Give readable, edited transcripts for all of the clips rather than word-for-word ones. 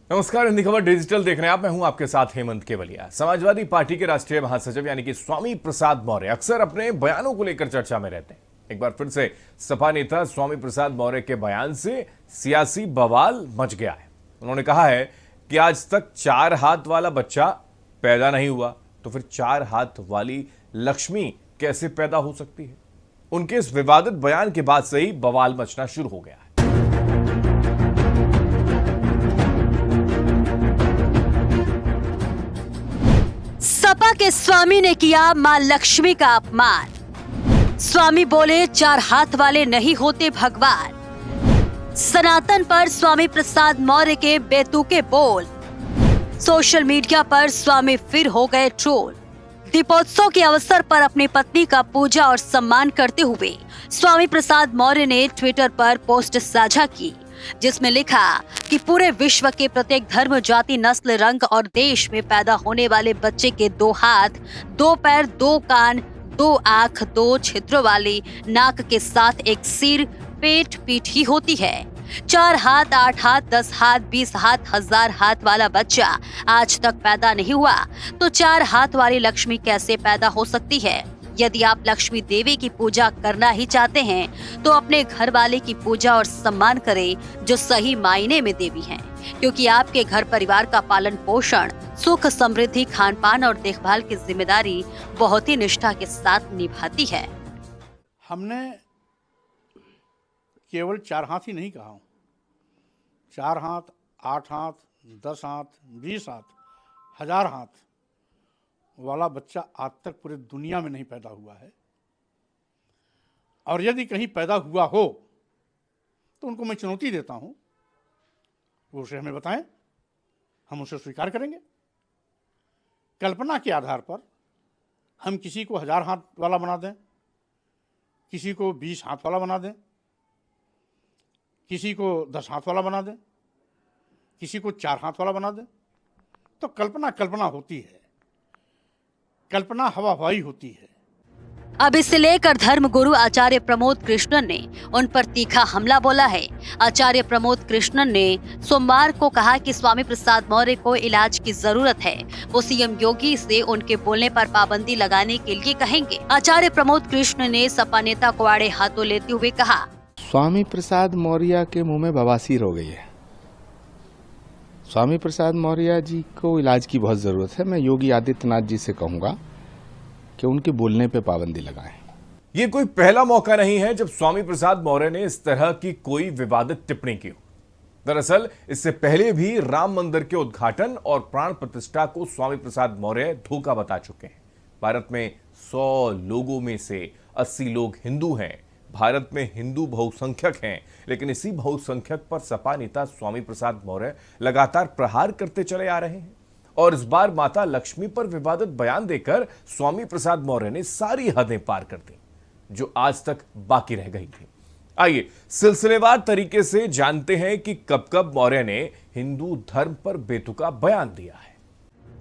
नमस्कार, हिंदी खबर डिजिटल देख रहे हैं आप। मैं हूं आपके साथ हेमंत केवलिया। समाजवादी पार्टी के राष्ट्रीय महासचिव यानी कि स्वामी प्रसाद मौर्य अक्सर अपने बयानों को लेकर चर्चा में रहते हैं। एक बार फिर से सपा नेता स्वामी प्रसाद मौर्य के बयान से सियासी बवाल मच गया है। उन्होंने कहा है कि आज तक 4 हाथ वाला बच्चा पैदा नहीं हुआ, तो फिर 4 हाथ वाली लक्ष्मी कैसे पैदा हो सकती है। उनके इस विवादित बयान के बाद से ही बवाल मचना शुरू हो गया है। सपा के स्वामी ने किया मां लक्ष्मी का अपमान। स्वामी बोले 4 हाथ वाले नहीं होते भगवान। सनातन पर स्वामी प्रसाद मौर्य के बेतुके बोल। सोशल मीडिया पर स्वामी फिर हो गए ट्रोल। दीपोत्सव के अवसर पर अपनी पत्नी का पूजा और सम्मान करते हुए स्वामी प्रसाद मौर्य ने ट्विटर पर पोस्ट साझा की, जिसमें लिखा कि पूरे विश्व के प्रत्येक धर्म, जाति, नस्ल, रंग और देश में पैदा होने वाले बच्चे के 2 हाथ, 2 पैर, 2 कान, 2 आंख, 2 छिद्रों वाली नाक के साथ एक सिर, पेट, पीठ ही होती है। 4 हाथ, 8 हाथ, 10 हाथ, 20 हाथ, 1000 हाथ वाला बच्चा आज तक पैदा नहीं हुआ, तो 4 हाथ वाली लक्ष्मी कैसे पैदा हो सकती है। यदि आप लक्ष्मी देवी की पूजा करना ही चाहते हैं तो अपने घर वाले की पूजा और सम्मान करें, जो सही मायने में देवी हैं, क्योंकि आपके घर परिवार का पालन पोषण, सुख, समृद्धि, खान पान और देखभाल की जिम्मेदारी बहुत ही निष्ठा के साथ निभाती है। हमने केवल 4 हाथ ही नहीं कहा, 4 हाथ, 8 हाथ, 10 हाथ, 20 हाथ, 1000 हाथ वाला बच्चा आज तक पूरे दुनिया में नहीं पैदा हुआ है। और यदि कहीं पैदा हुआ हो तो उनको मैं चुनौती देता हूं, वो उसे हमें बताएं, हम उसे स्वीकार करेंगे। कल्पना के आधार पर हम किसी को 1000 हाथ वाला बना दें, किसी को 20 हाथ वाला बना दें, किसी को 10 हाथ वाला बना दें, किसी को 4 हाथ वाला बना दें, तो कल्पना होती है, कल्पना हवा हवाई होती है। अब इसे लेकर धर्म गुरु आचार्य प्रमोद कृष्णन ने उन पर तीखा हमला बोला है। आचार्य प्रमोद कृष्णन ने सोमवार को कहा कि स्वामी प्रसाद मौर्य को इलाज की जरूरत है। वो सीएम योगी से उनके बोलने पर पाबंदी लगाने के लिए कहेंगे। आचार्य प्रमोद कृष्ण ने सपा नेता को आड़े हाथों लेते हुए कहा, स्वामी प्रसाद मौर्य के मुंह में बवासीर हो गई है। स्वामी प्रसाद मौर्य जी को इलाज की बहुत जरूरत है। मैं योगी आदित्यनाथ जी से कहूंगा कि उनके बोलने पे पाबंदी लगाएं। ये कोई पहला मौका नहीं है जब स्वामी प्रसाद मौर्य ने इस तरह की कोई विवादित टिप्पणी की हो। दरअसल इससे पहले भी राम मंदिर के उद्घाटन और प्राण प्रतिष्ठा को स्वामी प्रसाद मौर्य धोखा बता चुके हैं। भारत में 100 लोगों में से 80 लोग हिंदू हैं। भारत में हिंदू बहुसंख्यक हैं, लेकिन इसी बहुसंख्यक पर सपा नेता स्वामी प्रसाद मौर्य लगातार प्रहार करते चले आ रहे हैं। और इस बार माता लक्ष्मी पर विवादित बयान देकर स्वामी प्रसाद मौर्य ने सारी हदें पार कर दी जो आज तक बाकी रह गई थी। आइए सिलसिलेवार तरीके से जानते हैं कि कब मौर्य ने हिंदू धर्म पर बेतुका बयान दिया है।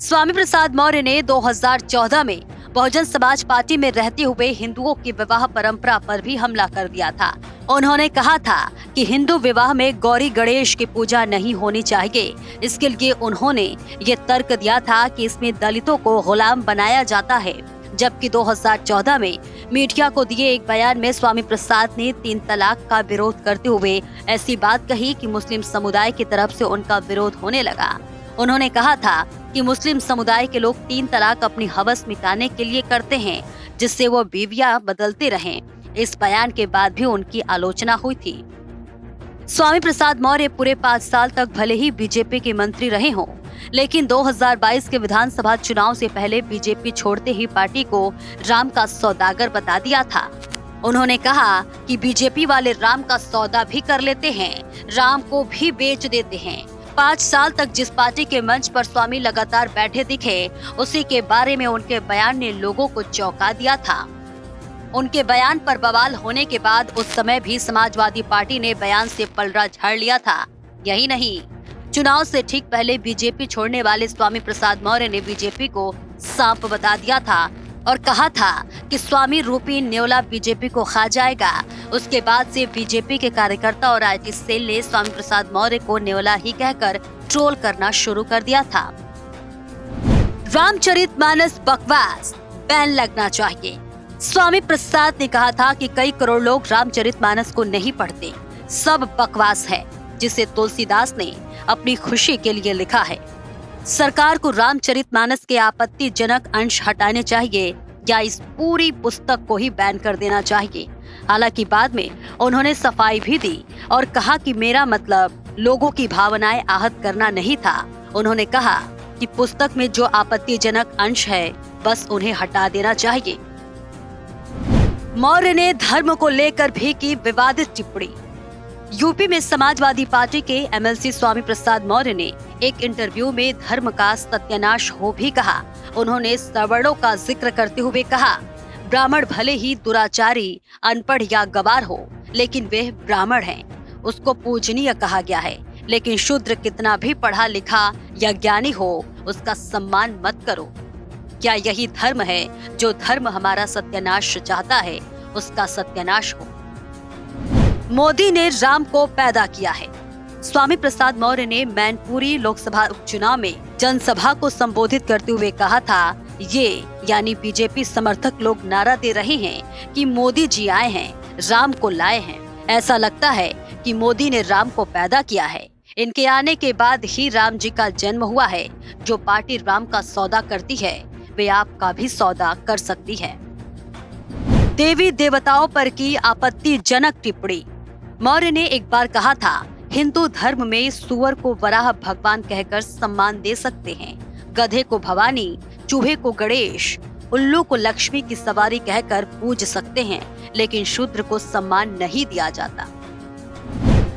स्वामी प्रसाद मौर्य ने 2014 में बहुजन समाज पार्टी में रहते हुए हिंदुओं की विवाह परंपरा पर भी हमला कर दिया था। उन्होंने कहा था कि हिंदू विवाह में गौरी गणेश की पूजा नहीं होनी चाहिए। इसके लिए उन्होंने ये तर्क दिया था कि इसमें दलितों को गुलाम बनाया जाता है। जबकि 2014 में मीडिया को दिए एक बयान में स्वामी प्रसाद ने 3 तलाक का विरोध करते हुए ऐसी बात कही कि मुस्लिम समुदाय की तरफ से उनका विरोध होने लगा। उन्होंने कहा था कि मुस्लिम समुदाय के लोग 3 तलाक अपनी हवस मिटाने के लिए करते हैं, जिससे वो बीवियां बदलते रहें। इस बयान के बाद भी उनकी आलोचना हुई थी। स्वामी प्रसाद मौर्य पूरे 5 साल तक भले ही बीजेपी के मंत्री रहे हों, लेकिन 2022 के विधानसभा चुनाव से पहले बीजेपी छोड़ते ही पार्टी को राम का सौदागर बता दिया था। उन्होंने कहा कि बीजेपी वाले राम का सौदा भी कर लेते हैं, राम को भी बेच देते हैं। 5 साल तक जिस पार्टी के मंच पर स्वामी लगातार बैठे दिखे, उसी के बारे में उनके बयान ने लोगों को चौंका दिया था। उनके बयान पर बवाल होने के बाद उस समय भी समाजवादी पार्टी ने बयान से पलड़ा झाड़ लिया था। यही नहीं, चुनाव से ठीक पहले बीजेपी छोड़ने वाले स्वामी प्रसाद मौर्य ने बीजेपी को सांप बता दिया था और कहा था कि स्वामी रूपी न्योला बीजेपी को खा जाएगा। उसके बाद से बीजेपी के कार्यकर्ता और आईटी सेल ने स्वामी प्रसाद मौर्य को न्योला ही कहकर ट्रोल करना शुरू कर दिया था। रामचरितमानस बकवास, बैन लगना चाहिए। स्वामी प्रसाद ने कहा था कि कई करोड़ लोग रामचरितमानस को नहीं पढ़ते, सब बकवास है, जिसे तुलसीदास ने अपनी खुशी के लिए लिखा है। सरकार को रामचरितमानस के आपत्तिजनक अंश हटाने चाहिए या इस पूरी पुस्तक को ही बैन कर देना चाहिए। हालांकि बाद में उन्होंने सफाई भी दी और कहा कि मेरा मतलब लोगों की भावनाएं आहत करना नहीं था। उन्होंने कहा कि पुस्तक में जो आपत्तिजनक अंश है बस उन्हें हटा देना चाहिए। मौर्य ने धर्म को लेकर भी की विवादित टिप्पणी। यूपी में समाजवादी पार्टी के एमएलसी स्वामी प्रसाद मौर्य ने एक इंटरव्यू में धर्म का सत्यानाश हो भी कहा। उन्होंने सवर्णों का जिक्र करते हुए कहा, ब्राह्मण भले ही दुराचारी, अनपढ़ या गवार हो, लेकिन वे ब्राह्मण हैं। उसको पूजनीय कहा गया है, लेकिन शूद्र कितना भी पढ़ा लिखा या ज्ञानी हो, उसका सम्मान मत करो। क्या यही धर्म है? जो धर्म हमारा सत्यानाश चाहता है, उसका सत्यानाश हो। मोदी ने राम को पैदा किया है। स्वामी प्रसाद मौर्य ने मैनपुरी लोकसभा उपचुनाव में जनसभा को संबोधित करते हुए कहा था, ये यानी बीजेपी समर्थक लोग नारा दे रहे हैं कि मोदी जी आए हैं, राम को लाए हैं। ऐसा लगता है कि मोदी ने राम को पैदा किया है। इनके आने के बाद ही राम जी का जन्म हुआ है। जो पार्टी राम का सौदा करती है, वे आपका भी सौदा कर सकती है। देवी देवताओं पर की आपत्तिजनक टिप्पणी। मौर्य ने एक बार कहा था, हिंदू धर्म में सुअर को वराह भगवान कहकर सम्मान दे सकते हैं, गधे को भवानी, चूहे को गणेश, उल्लू को लक्ष्मी की सवारी कहकर पूज सकते हैं, लेकिन शूद्र को सम्मान नहीं दिया जाता।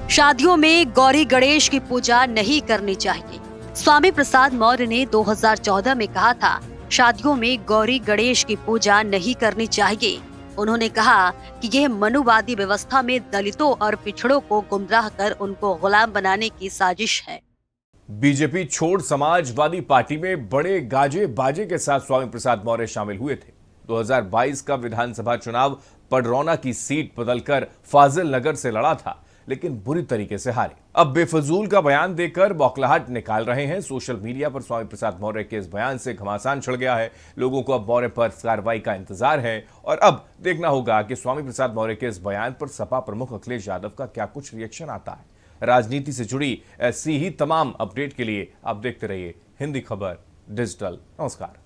शादियों में गौरी गणेश की पूजा नहीं करनी चाहिए। स्वामी प्रसाद मौर्य ने 2014 में कहा था, शादियों में गौरी गणेश की पूजा नहीं करनी चाहिए। उन्होंने कहा कि यह मनुवादी व्यवस्था में दलितों और पिछड़ों को गुमराह कर उनको गुलाम बनाने की साजिश है। बीजेपी छोड़ समाजवादी पार्टी में बड़े गाजे बाजे के साथ स्वामी प्रसाद मौर्य शामिल हुए थे। 2022 का विधानसभा चुनाव पडरौना की सीट बदलकर फाजिल नगर से लड़ा था, लेकिन बुरी तरीके से हारे। अब बेफजूल का बयान देकर बौखलाहट निकाल रहे हैं। सोशल मीडिया पर स्वामी प्रसाद मौर्य के इस बयान से घमासान छिड़ गया है। लोगों को अब मौर्य पर कार्रवाई का इंतजार है और अब देखना होगा कि स्वामी प्रसाद मौर्य के इस बयान पर सपा प्रमुख अखिलेश यादव का क्या कुछ रिएक्शन आता है। राजनीति से जुड़ी ऐसी ही तमाम अपडेट के लिए आप देखते रहिए हिंदी खबर डिजिटल। नमस्कार।